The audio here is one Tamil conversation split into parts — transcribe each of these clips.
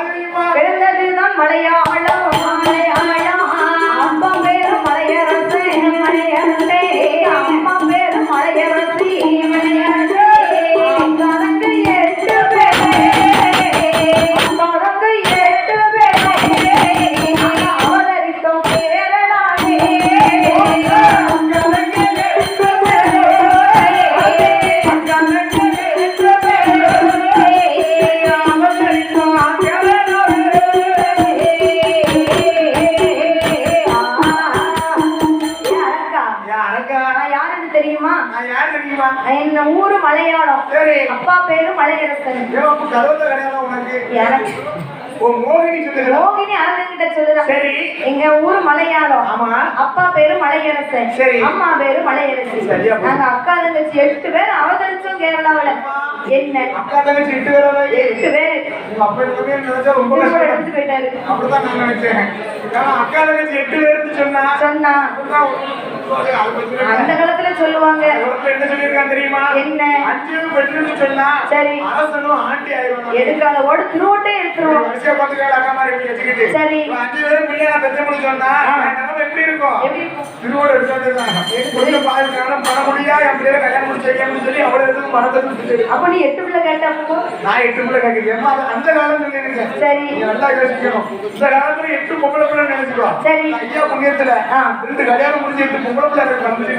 தெரியுமா? பிறந்ததுதான் மலையாளம். அப்பா பேரு மலையரசு. அம்மா பேரு மலையரசி. அக்காரங்க 8 பேரு. அவதரித்தோம் பேரனாகே. தெரியுமா? என்ன ஊரு மலையாளம். அப்பா பேரு மலையரசன். மோகினி அரங்கங்கிட்ட சொல்லுறான். எங்க ஊரு மலையாளம். அப்பா பேரு மலையரசன். அம்மா பேரு மலையரசி. நாங்க அக்கா தங்கச்சி 8 பேர் அவதரிச்சோம் கேரளாவில. என்ன அக்கா தங்கச்சி 8 பேர்? எடுத்து போயிட்டாரு. அக்கா தங்கச்சி 8 பேர் சொன்னா அந்த காலத்துல சொல்லுவாங்க. என்ன சொல்லிருக்கான் தெரியுமா? என்ன 5 பெற்று சொன்னா சரி அரசனும் ஆண்டி ஆயிடுவாங்க. எதுக்காக ஓட திருவோட்டே எடுத்துருவோம். அக்கா மாதிரி வச்சுக்கிட்டு சரி 5 பேர் பிள்ளையா பெற்றமுன்னு சொன்னா நம்ம எப்படி இருக்கும்? திருவோட எடுத்து பாதுகாலம் பண முடியா என் பிள்ளைய கல்யாணம் முடிச்சு வைக்கணும்னு சொல்லி அவ்வளவு எதுவும் மனத்தை. அப்ப நீ 8 பிள்ளை கேட்டப்போ நான் 8 பிள்ளை கேட்கிறேன். அந்த காலம் சொல்லிருக்கேன். சரி நல்லா யோசிக்கணும். இந்த காலத்துல 8 பொம்பளை பிள்ளை நினைச்சுக்கோ. சரி ஐயா புண்ணியத்துல 2 கல்யாணம் முடிஞ்சு 8 பொம்பளை பிள்ளை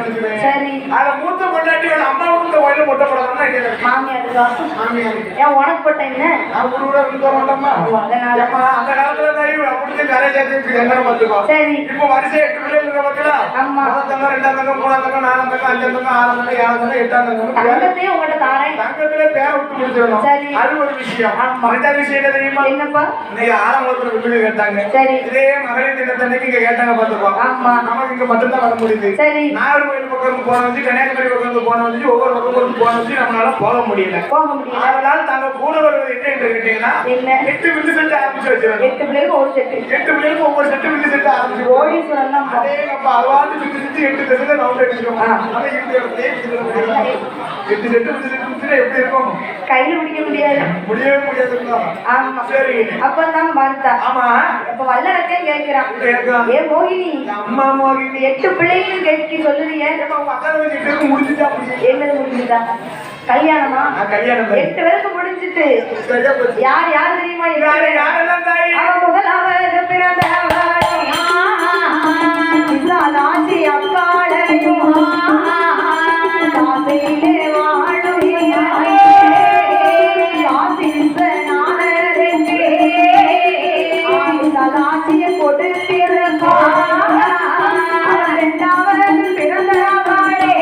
நினைச்சுக்கிறேன். சரி அத மூத்த பொண்டாட்டியோட அம்மாவுக்கு இந்த வயல மொட்டை போடலாம்னா மாமியாருக்கா? ஏன் உனக்கு போட்ட என்ன? நான் ஊரோட இருந்து வர மாட்டோமா? அதனால அந்த காலத்துல தான் அப்படியே கரை சேர்த்து என்ன பார்த்துக்கோ. சரி இப்போ வரிசை 8 பிள்ளை இருக்க பார்த்தா ஆமா தங்க 2ஆம் தங்கம் 3ஆம் தங்கம் 4ஆம் தங்கம் 5ஆம் தங்கம் 6ஆம் தங்கம் 7ஆம் தங்கம் 8ஆம் தங்கம் தங்கத்தையும் உங்கள்ட்ட தாரேன். தங்கத்துல பேர் விட்டு முடிச்சிடணும். சரி அது ஒரு விஷயம். ரெண்டாவது விஷயம் என்ன தெரியுமா? என்னப்பா? இன்னைக்கு 6ஆம் வகுப்புல விட்டு கேட்டாங்க. சரி இதே மகளிர் தினத்தன்னைக்கு இங்க கேட்டாங்க பார்த்துக்கோ. ஆமா நமக்கு இங்க மட்டும்தான் வர முடியுது. சரி நாகர்கோவில் பக்கம் போன வந்து கன்னியாகுமரி பக்கம் போன வந்து ஒவ்வொரு பக்கம் போன வந்து நம்மளால போக முடியல. அதனால நாங்க கூட வருவது என்ன என்று கேட்டீங்கன்னா 8 வில்லு செட்டு ஆரம்பிச்சு வச்சிருக்கோம். 8 பிள்ளைகளுக்கு ஒரு செட்டு. 8 பிள்ளைகளுக்கு ஒவ்வொரு செட்டு வில்லு செட்டு ஆரம்பிச்சு ஓடிஸ்வரன் தான். அதே நம்ம அவாந்து வில்லு செட்டு 8 செட்டு ரவுண்ட் அடிச்சிருக்கோம். அத இந்த 8 செட்டு வில்லு செட்டு எப்படி இருக்கும்? கையில பிடிக்க முடியாது. முடியவே முடியாதுங்க. ஆமா சரி அப்பதான் பார்த்தா. ஆமா அப்ப வல்லரக்கே கேக்குறான். ஏ மோகினி அம்மா மோகினி 8 பிள்ளைகளும் கேட்கி சொல்லுறியே. உங்க அக்கா வீட்டுக்கு முடிஞ்சுட்டா என்னது முடிஞ்சுதா? கல்யாணமா? கல்யாணம் 8 பேருக்கு முடிஞ்சிட்டு யார் யார் தெரியுமா? யாரெல்லாம் தாய்? முதலாவது பிறந்தவள் விசாலாட்சி அக்காளையும் காசையிலே வாழும் விசாலாட்சியை கொடுத்திருக்கா. இரண்டாவது பிறந்தவளே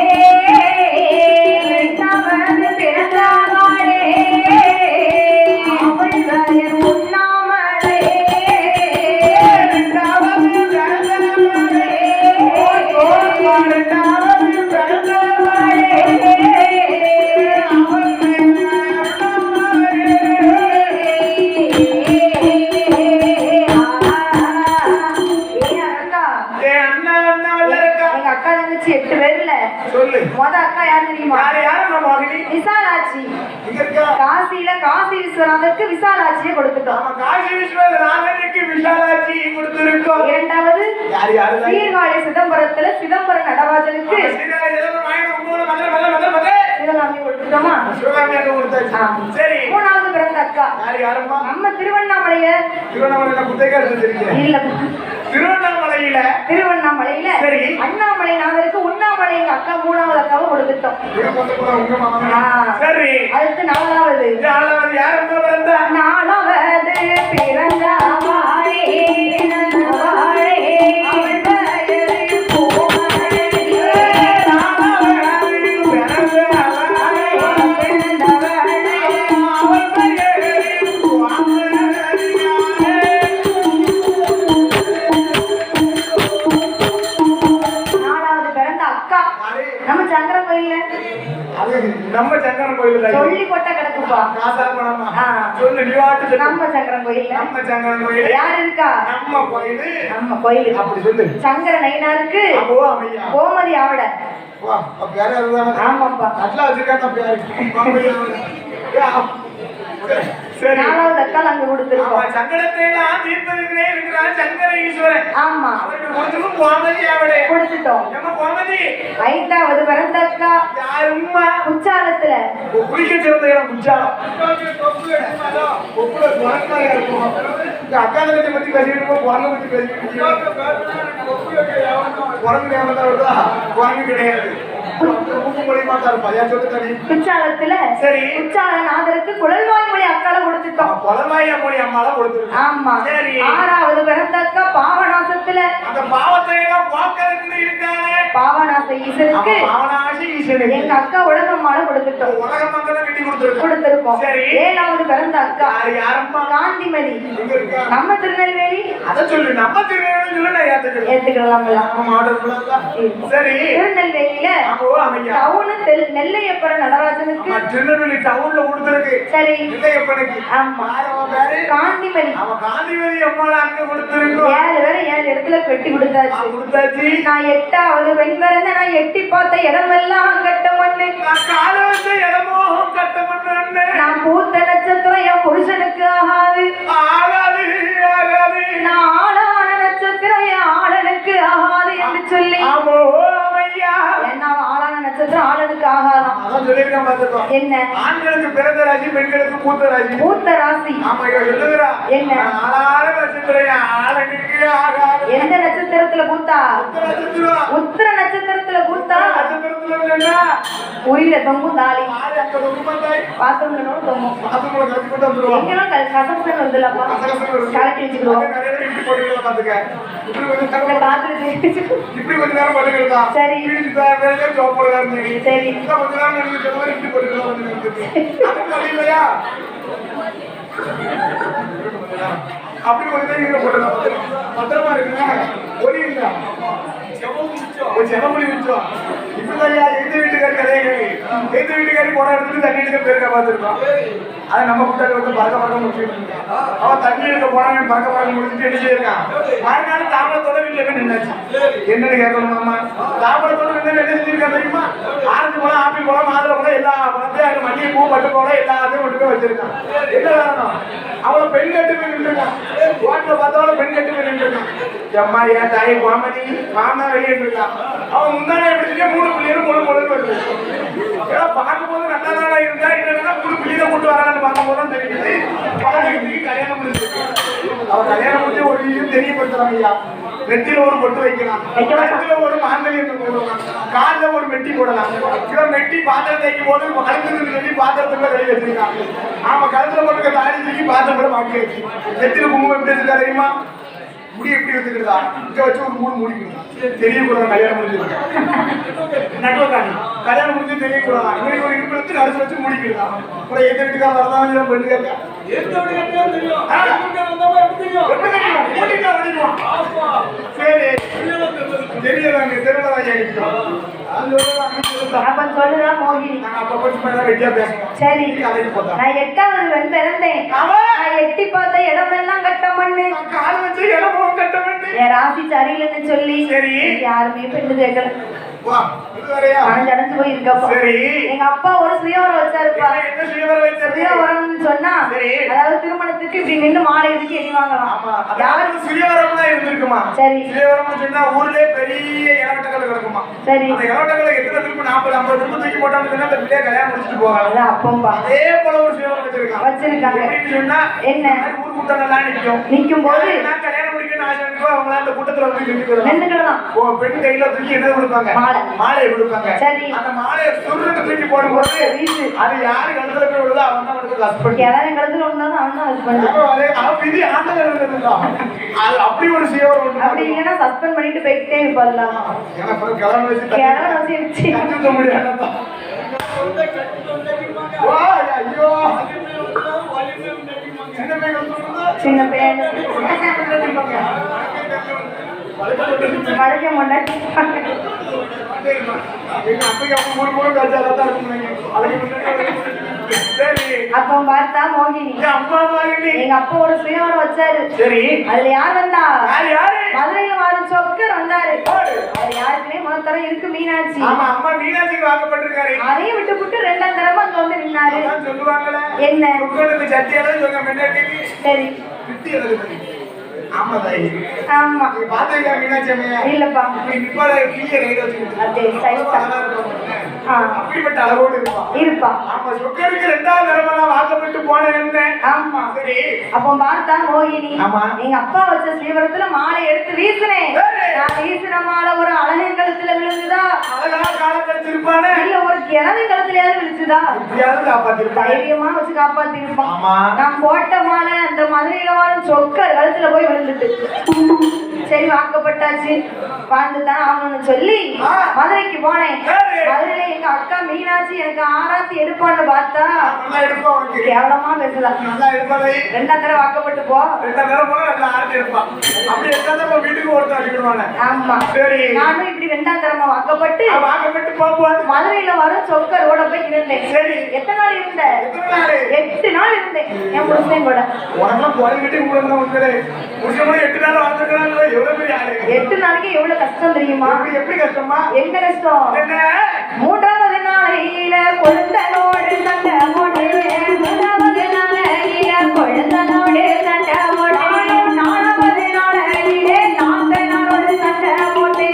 பிறந்தவளே அவள் பெயர் உண்ணாமலே. இரண்டாவது பிறந்தவளே இரண்டாவது பிறந்தவளே அவள் பெயர் அக்கா தங்கச்சி 8 பேர்ல சொல்லு. முத அக்கா யாரு தெரியுமா? விசாலாட்சி. காசியில காசி விஸ்வநாதருக்கு விசாலாட்சியை கொடுத்துட்டோம். காசி விஸ்வநாதருக்கு விசாலாட்சி கொடுத்திருக்கோம். இரண்டாவது சீர்காழி சிதம்பரத்துல சிதம்பர நடராஜனுக்கு சிவகாமி கொடுத்துட்டோமா? சரி மூணாவது பிறந்த அக்கா நம்ம திருவண்ணாமலையில இல்ல திருவண்ணாமலையில அண்ணாமலை நாதருக்கு உண்ணாமலை எங்க அக்கா மூணாவது அக்காவை கொடுத்துட்டோம். அடுத்து நாலாவது பிறந்த நம்ம சங்கரன் கோயில் சொல்லி போட்டா கிடக்குப்பா. காசா பணமா சொல்லு நீ வாட்டு நம்ம சங்கரன் கோயில். நம்ம சங்கரன் கோயில் யார் இருக்கா? நம்ம கோயில். நம்ம கோயில் அப்படி சொல்லு. சங்கர நைனாருக்கு கோமதி ஆவட. வா பேரே அதுதானே. ஆமாப்பா நல்லா வச்சிருக்காங்க பேரு. சரி. 4வது அக்கால் அங்க கொடுத்திருக்கோம். சங்கடத்தை எல்லாம் தீர்ப்பதற்கே இருக்கிறான் சங்கர ஈஸ்வரன். ஆமா, அவருக்கு கொடுத்தும் கோமதி அவளே கொடுத்துட்டோம். நம்ம கோமதி 5வது பிறந்த அக்கா யாரும்மா குச்சாலத்துல குளிக்க சிறந்த இடம் குச்சாலம். ஒப்புல குரங்காக இருக்கும். இந்த அக்கா தங்கச்சி பத்தி பேசிட்டு இருக்கோம், குரங்க பத்தி பேசிட்டு இருக்கோம். குரங்கு ஞாபகம் வருதா? குரங்கு கிடையாது. குச்சாலத்துல சரி குச்சாலநாதருக்கு குழல்வாய் மொழி அக்கால கொடுத்துட்டோம். குழல்வாய் மொழி அம்மால கொடுத்துருக்கோம். ஆமா. சரி. 6வது பிறந்த அக்கா பாவநாசத்துல அந்த பாவத்தை எல்லாம் போக்குறதுக்கு இருக்கானே பாவநாச ஈசனுக்கு பாவநாசி ஈசனுக்கு எங்க அக்கா உலகம்மால கொடுத்துட்டோம். உலக மக்களை கட்டி கொடுத்திருக்கோம். சரி. 7வது பிறந்த அக்கா யாரம்மா? காந்திமதி. நம்ம திருநெல்வேலி அத சொல்லு. நம்ம திருநெல்வேலி சொல்லு. நான் ஏத்துக்கலாம். சரி. திருநெல்வேலியில டவுன் நெல்லையப்பர நடராஜனுக்கு திருநெல்வேலி டவுன்ல கொடுத்திருக்கு. சரி. நெல்லையப்பனுக்கு. ஆமா. காந்திமதி. அவன் காந்திமதி அம்மால அங்க கொடுத்திருக்கோம். 7 பேரை 7 இடத்துல பெட்டி கொடுத்தாச்சு. நான் 8வது பெண் பிறந்த நான் எட்டி பார்த்த இடமெல்லாம் கட்ட மண்ணு. கால வச்ச இடமோ கட்ட மண்ணு. நான் பூத்த நட்சத்திரம் என் புருஷனுக்கு ஆகாது. ஆகாது ஆகாது. நான் ஆளான நட்சத்திரம் என் ஆளனுக்கு ஆகாது என்று சொல்லி ஆளான நட்சத்திரம் ஆளனுக்கு ஆகாதான். என்ன? ஆண்களுக்கு பிறந்த ராசி, பெண்களுக்கு மூத்த ராசி. மூத்த ராசி. என்ன? எந்த நட்சத்திரத்துல பூத்தா? உத்திர நட்சத்திரத்துல பூத்தா உயிர தொங்கும் தாலி பாத்ரூம்ல தொங்கும். எங்கெல்லாம் கசகசன்னு வந்துலப்பா கலட்டி வச்சுக்கிடுவோம். சரி சரி. அப்படி கொஞ்சம் பத்திரமா இருக்குங்க. ஒலி இல்ல செவமொழி வச்சோம். இப்படிதான் எந்த வீட்டுக்காரி கதையை எந்த வீட்டுக்காரி போன இடத்துல தண்ணி எடுக்க பேருக்க பார்த்துருக்கோம். அதை நம்ம கூட்டாளி வந்து பறக்க முடிச்சுட்டு அவன் தண்ணி எடுக்க போனவன் பறக்க முடிச்சுட்டு என்ன செய்யிருக்கான். மறுநாள் தாமரத்தோட வீட்டுல போய் நின்னாச்சு. என்னன்னு கேட்கணும் நம்ம தாமரத்தோட என்ன செஞ்சிருக்கா தெரியுமா? ஆரஞ்சு பழம், ஆப்பிள் பழம், மாதுளை பழம் எல்லா பழத்தையும் அங்க மல்லிகை பூ, பட்டு பழம் எல்லாத்தையும் கொண்டு போய் வச்சிருக்கான். என்ன காரணம்? அவளை பெண் கட்டு போய் நின்றுருக்கான். ரோட்ல பார்த்தவள பெண் கட்டு போய் நின்றுருக்கான். அம்மா என் தாய் கோமதி மாமா வெளியே இருக்கான். அவன் முன்னாடி எப்படி 3 பிள்ளைகளும் பொழுது வருது. ஏன்னா பார்க்கும்போது நல்ல நாளா இருந்தா என்னன்னா 3 பிள்ளைகளை கொண்டு வரான்னு பார்க்கும்போது தான் தெரியுது பழகிக்கு கல்யாணம் முடிஞ்சிருக்கு. அவன் கல்யாணம் முடிஞ்சு ஒரு விஷயம் தெரியப்படுத்துறான். ஐயா நெத்தியில ஒரு பொட்டு வைக்கலாம், கழுத்துல ஒரு மாங்கல்யம் போடலாம், காலில் ஒரு மெட்டி போடலாம். இவன் மெட்டி பாத்திரம் தைக்கும் போது கழுத்துல சொல்லி பாத்திரத்துக்குள்ள வெளியே வச்சிருக்கான். ஆமா கழுத்துல போட்டுக்க தாடி தூக்கி பாத்திரம் கூட மாட்டி வச்சு நெத்தியில குங்குமம் எப்படி வச்சிருக்கா தெரியுமா? முடி எப்படி வச்சுக்கிறதா? இங்க வச்சு ஒரு 3 முடிக்கணும். தெரியக்கூடாது கல்யாணம் முடிஞ்சு நட்டுவக்காணி கல்யாணம் முடிஞ்சு தெரியக்கூடாது. இன்னைக்கு ஒரு இருப்பு எடுத்து நடுச்சு வச்சு முடிக்கிறதா? அப்புறம் எந்த வீட்டுக்காக வரதான் பெண்ணு கேட்க சரி தெரியலாங்க திருவிழாவாஜி அடிக்கிறோம். சரி. நான் 8வது பெண் பிறந்தேன். நான் எட்டி பார்த்த இடமெல்லாம் கட்ட மண்ணு. என் ராசி சரியில்லைன்னு சொல்லி யாருமே பெண்ணு கேட்கல. எங்க அப்பா ஒரு சுயவரம் வச்சாருப்பா. சுயவரம் சொன்னா அதாவது திருமணத்துக்கு இப்படி நின்று மாலை எதுக்கு எடி வாங்கலாம். யாருக்கு சுயவரம் தான் இருந்திருக்குமா? சரி. சுயவரம் சொன்னா ஊர்லயே பெரிய இளவட்டங்கள் இருக்குமா? சரி. அந்த இளவட்டங்களை எத்தனை திரும்ப 40-50 திரும்ப தூக்கி போட்டான்னு சொன்னா அந்த பிள்ளைய கல்யாணம் முடிச்சுட்டு போவாங்க. அப்பம்பா அதே போல ஒரு சுயவரம் வச்சிருக்காங்க. எப்படின்னு சொன்னா என்ன ஊர் கூட்டம் எல்லாம் நிக்கும் போது நான் கல்யாணம் முடிக்கணும்னு ஆசை இருக்கோ அவங்க அந்த கூட்டத்துல வந்து நின்றுக்கலாம். பெண் கையில தூக்கி என்ன கொடுப்பாங்க? மாலை கொடுப்பாங்க. சரி. அந்த மாலையை சுருட்டு தூக்கி போடும்போது அது யாரு கழுத்துல போய் விடுதோ அவன் தான் அவனுக்கு ஹஸ்பண்ட். யாரும் கழுத்துல விழுந்தாலும் அவன் தான் ஹஸ்பண்ட். அவன் விதி ஆண்டவர் இருந்ததுதான். அது அப்படி ஒரு சேவர் ஒன்று. அப்படி இல்லைன்னா சஸ்பெண்ட் பண்ணிட்டு போயிட்டே இருப்பாருலாம். கிளம்ப வச்சு கற்றுக்க முடியாது. சின்ன பையன் வளைக்க மாட்டாங்க. அப்ப பார்த்தா மோகினி எங்க அப்பா ஒரு சுயவரம் வச்சாரு. சரி. அதுல யார் வந்தா? மதுரையில வாழும் சொக்கர் வந்தாரு. அது யாருக்குனே முதல் தரம் இருக்கு மீனாட்சி. ஆமா அம்மா மீனாட்சிக்கு வாக்கப்பட்டிருக்காரு. அதையும் விட்டு ரெண்டாம் தரமா அங்க வந்து நின்னாரு. சொல்லுவாங்களே என்ன சொக்கருக்கு சத்தியாலும் சொல்ல மெண்டாட்டிக்கு. சரி விட்டு எழுதுறது. ஆமா தாய். ஆமா பாத்தீங்களா மீனாட்சி அம்மையா? இல்லப்பா இப்ப கிளிய கையில வச்சுக்கிட்டு அதே சைஸா அப்படிப்பட்ட அளவோடு இருப்பா. ஆமா சொக்கருக்கு ரெண்டாவது தரமா வாக்கப்பட்டு போனேன். ஆமா சரி அப்போ பார்த்தா மோகினி ஆமா எங்க அப்பா வச்ச ஸ்ரீவரத்துல மாலை எடுத்து வீசினேன். நான் வீசின மாலை ஒரு அழகன் கழுத்துல விழுந்துதா? அழகா காலம் கழிச்சிருப்பானே இல்ல ஒரு கிழவி கழுத்துலயாவது விழுச்சுதா? எப்படியாவது காப்பாத்திருப்பான். தைரியமா வச்சு காப்பாத்திருப்பான். ஆமா நான் போட்ட மாலை அந்த மதுரையில வாழும் சொக்கர் கழுத்துல போய் விழுந்துட்டு சரி வாக்கப்பட்டாச்சு வாழ்ந்துதான் ஆகணும்னு சொல்லி மதுரைக்கு போனேன். மதுரையில எங்க அக்கா மீனாட்சி எனக்கு ஆராத்தி எடுப்பான்னு பார்த்தா கேவலமா பேசுதா? ரெண்டாம் தடவை வாக்கப்பட்டு போ. ஆமா நானும் இப்படி ரெண்டாம் தடவை வாக்கப்பட்டு மதுரையில வர சொக்கரோட போய் இருந்தேன். எத்தனை நாள் இருந்த? 8 நாள் இருந்தேன் என் புருஷன் கூட. 8 நாளைக்கு எவ்வளவு கஷ்டம் தெரியுமா? எப்படி கஷ்டமா? என்ன கஷ்டம்? மூன்றாவது நாளையில கொழுந்தனோடு சண்டை போட்டு, மூன்றாவது நாளையில கொழுந்தனோடு சண்டை போட்டு, நாலாவது நாளையில நாத்தனாரோடு சண்டை போட்டு,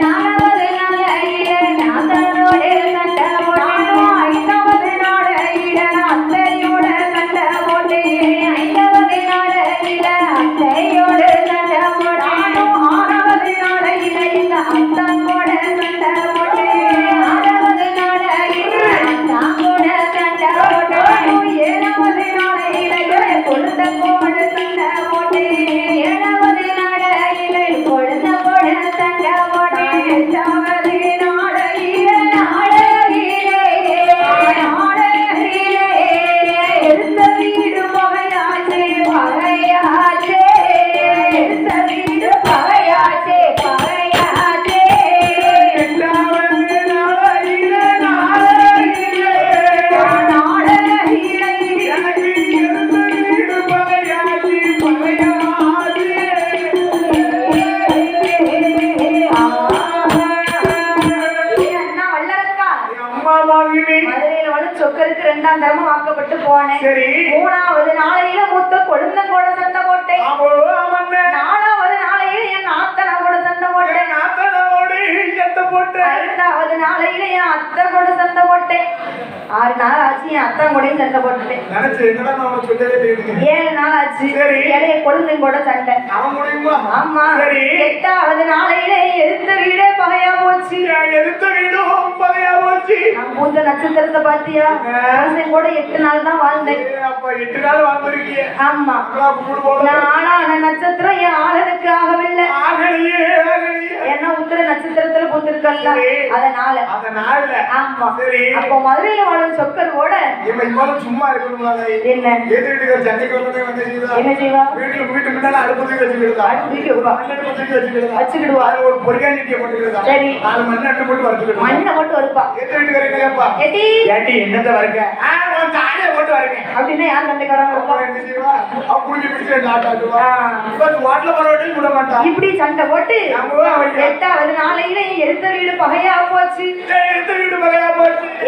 நாலாவது நாளையில நாத்தனாரோடு சண்டை போட்டு, ஐந்தாவது நாளையில அத்தையோட சண்டை போட்டு, ஐந்தாவது நாளையில அத்தையோட சண்டை போட்டு, ஆறாவது நாளையில இந்த அத்தனோட சண்டை போட்டு, ஆறாவது நாளையில அத்தாவோட சண்டை போட்டு, ஏழாவது நாளையில கொழுந்தனோட சண்டை போட்டு, ஏழாவது நாளையில கொழுந்தனோட சண்டை போட்டு, எட்டாவது நாளையில நாளையிலே எடுத்த வீடு பகையாச்சே பகையாச்சே, எடுத்த வீடு பகையாச்சே பகையாச்சே, மதுரையில வந்து சொக்கருக்கு ரெண்டாம் தரமா வாக்கப்பட்டு போனேன். மூணாவது நாளையில மூத்த கொழுந்தன் கூட சண்டை போட்டேன். நாலாவது நாளையில என் நாத்தனா கூட சண்டை போட்டேன். ஐந்தாவது நாளையில என் அத்தை கூட சண்டை போட்டேன். 6 நாள் ஆச்சு என் அத்தன் கூடயும் சண்டை போட்டுட்டேன். 7 நாள் ஆச்சு இளைய கொழுந்தன் கூட சண்டை. ஆமா 8வது நாளையில எடுத்த வீடே பகையா போச்சு. நான் பூஜை நட்சத்திரத்தை பாத்தியா? புருஷன் கூட 8 நாள் தான் வாழ்ந்தேன். ஆமா நான் ஆளான நட்சத்திரம் என் ஆளனுக்கு ஆகவில்லை. ஏன்னா உத்திர நட்சத்திரத்துல பூத்திருக்கல அதனால. ஆமா அப்போ மதுரையில வாழும் சொக்கர் கூட சும்மா இருக்கணும். என்ன என்ன செய்வா? வச்சுக்கிடுவா. சரி மண்ணை மட்டும் வருப்பா. என்னத்த வருங்க அப்படின்னா யார் கண்டுக்காரங்க இப்படி சண்டை போட்டு 8வது நாளையில எடுத்த வீடு பகையா போச்சு.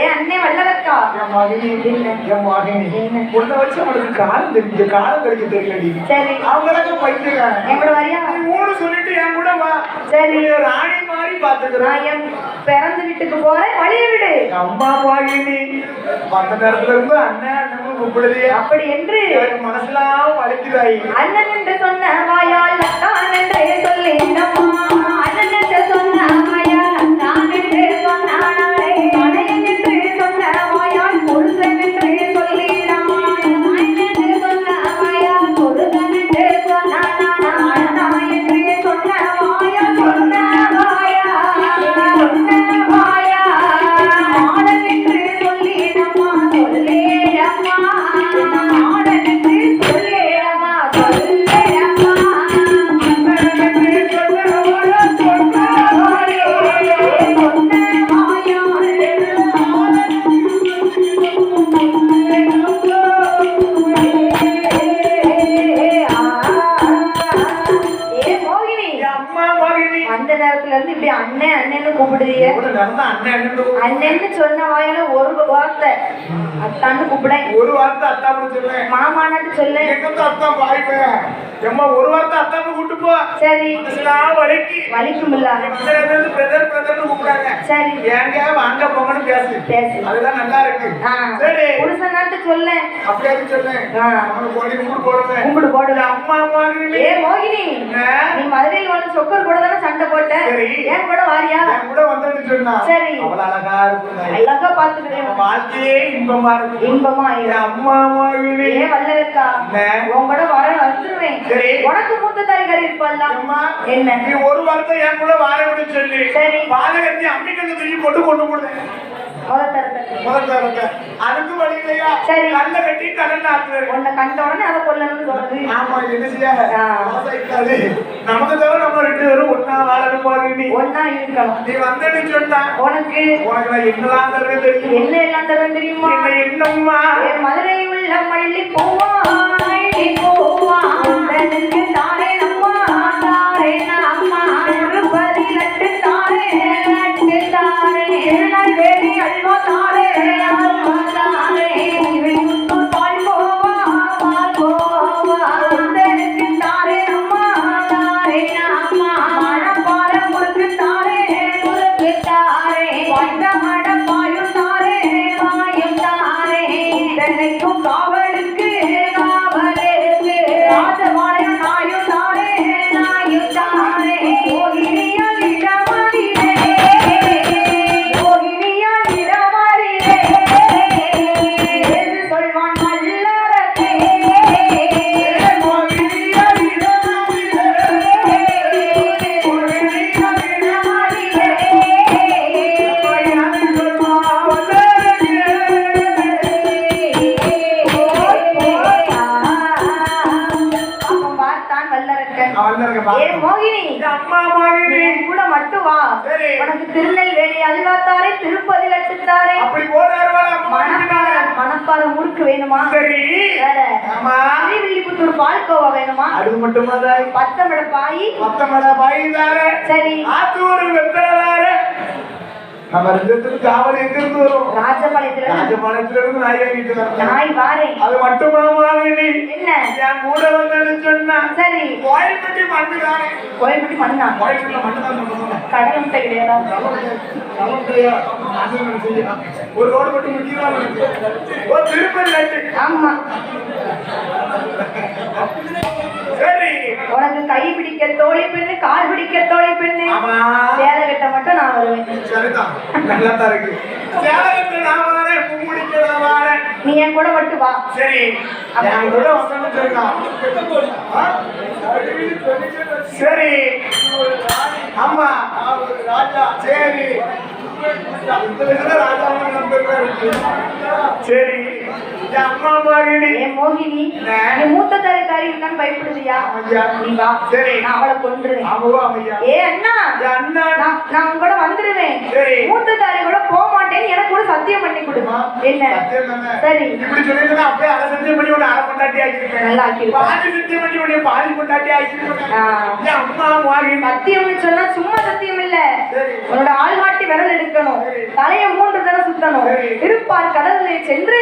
ஏன் அண்ணே வல்லவர்க்கா சரி எங்களோட வரியா சொல்லிட்டு என் கூட வா. சரி ராணி மாதிரி பாத்துக்கிறேன். நான் என் பிறந்த வீட்டுக்கு போறேன் வழிய விடு. அம்மா பாகினி வந்த நேரத்துல இருந்து அண்ணன் கூப்பிடுதே அப்படி என்று மனசுலாம் வலிக்குதாய். அண்ணன் என்று சொன்ன வாயால் தான் என்றே சொல்லி அண்ணன் என்று சொன்ன வாயால் தான் என்று சொன்னானே அண்ணன் என்று சொன்ன வாயால் புருஷன் என்று சொல்லிடான். அண்ணன் என்று சொன்ன வாயால் புருஷன் என்று சொன்னான். அண்ணன் என்று சொன்ன வாயால் சொன்ன வாயா ஆடல் என்று சொல்லிடம்மா சொல்லிடம்மா ஆடல் என்று சொல்லிடம்மா சொல்லிடம்மா அண்ணன் அண்ணன்னு கூப்பிடுதிய அண்ணன்னு சொன்ன வாயில ஒரு வார்த்தை அத்தான்னு கூப்பிட ஒரு வார்த்தை அத்தான்னு சொல்லுவேன் மாமானாட்டு சொல்லு அத்தான் பாய்ப்பேன் எம்மா ஒரு வார்த்தை அத்தான்னு கூட்டு போ சரி வலிக்கும் இல்ல பிரதர் பிரதர்னு கூப்பிடாங்க சரி ஏங்க வாங்க போங்கன்னு பேசு பேசு அதுதான் நல்லா இருக்கு சரி புருஷனாட்டு சொல்ல அப்படியே சொல்லேன் கும்பிடு போடுங்க அம்மா அம்மா ஏ மோகினி நீ மதுரையில் வந்து சொக்கர் கூட தானே சண்டை போட்ட ஏன் கூட வாரியா கூட வந்து சொன்னா சரி அவ்வளவு அழகா இருக்கும் அழகா பாத்துக்கிறேன் வாழ்க்கையே இன்பமா இருக்கும் இன்பமா அம்மா அம்மா ஏ வல்லருக்கா உன் கூட வர வந்துருவேன் உனக்கு மூத்த தாய்காரி இருப்பல்ல என்ன நீ ஒரு வார்த்தை என் கூட வாரன்னு சொல்லி சரி பாலகத்தி அம்மிக்கல்ல தூக்கி போட்டு கொண்டு போடுறேன் அதுக்கு வழி இல்லையா சரி கல்ல கட்டி கடல்ல ஆத்துறது உன்னை கண்ட உடனே அதை கொல்லணும்னு சொல்றது ஆமா என்ன செய்ய நமக்கு தவிர நம்ம ரெண்டு பேரும் ஒன்னா வாழணும் போது ஒன்னா இருக்கணும் நீ வந்தேன்னு சொன்னா உனக்கு என்னெல்லாம் தருவது தெரியும் என்ன எல்லாம் தருவது தெரியுமா என்னம்மா மதுரை உள்ள மல்லி பூவா உடனுக்கு தாரே அம்மா தாரே அம்மா திருப்பதி லட்டு தாரே லட்டு தாரே வேடி அல்வா தாரே அல்வா தாரே பால் கோவா பால் கோவா உடனுக்கு தாரே அம்மா தாரே அம்மா மணப்பாற முறுக்கு தாரே முறுக்கு தாரே வண்ட மட பாயும் தாரே பாயும் தாரே உடனுக்கும் காவலுக்கு காவலுக்கு ராஜபாளையம் நாயும் தாரே நாயும் தாரே மோகினியால் இடமாறிலே மோகினியால் இடமாறிலே என்று சொல்வான் மல்லரசே மோகினியால் இடமாறிலே மோகினியால் இடமாறிலே கூட மட்டும் வா உனக்கு திருநெல்வேலி அல்வா தாரே திருப்பதி லட்டு தாரே மணப்பாறை முறுக்கு வேணுமா ஸ்ரீவில்லிபுத்தூர் பால்கோவா வேணுமா அது மட்டுமா பத்தமட பாய் சரி நம்ம ரெண்டு காவல் எங்க இருந்து வரும் ராஜபாளையத்துல இருந்து நாய் வாங்கிட்டு நாய் வாரேன் அது மட்டுமா என்ன என் கூட வந்து சொன்னா சரி கோயில்பட்டி மண்ணு தானே கோயில்பட்டி மண்ணா கோயில்பட்டி மண்ணு தான் கடல் முட்டை கிடையாதா ஒரு ரோடு மட்டும் முக்கியமா ஒரு திருப்பதி லட்டு ஆமா சரி உனக்கு கை பிடிக்க தோழி பெண்ணு கால் பிடிக்க தோழி பெண்ணு சேலை கட்ட மட்டும் நான் வருவேன் சரிதான் நல்லா தான் இருக்கு சேலை கட்ட நான் வரேன் பூமுடிக்க நான் வரேன் நீ என் கூட மட்டும் வா சரி என் கூட வந்து சொல்லுங்க சரி ஆமா ராஜா சரி சரி அம்மா மோகினி மோகினி நீ மூத்த தலைக்காரி இருக்கான்னு பயப்படுதியா நீ வா சரி நான் அவளை கொன்றுவேன் ஏ அண்ணா அண்ணா நான் உங்க கூட வந்துருவேன் மூத்த தாரி கூட போக மாட்டேன்னு எனக்கு ஒரு சத்தியம் பண்ணி கொடுமா என்ன சரி இப்படி சொல்லிருந்தா அப்படியே அரை சத்தியம் பண்ணி உன்னை அரை கொண்டாட்டி ஆக்கிருக்கேன் நல்லா ஆக்கிருக்கேன் பாதி சத்தியம் பண்ணி உன்னை பாதி கொண்டாட்டி ஆக்கிருக்கேன் அம்மா மோகினி சத்தியம்னு சொன்னா சும்மா சத்தியம் இல்ல உன்னோட ஆள்காட்டி விரல் எடுக்கணும் தலையை 3 தடவை சுத்தணும் திருப்பார் கடலில் சென்று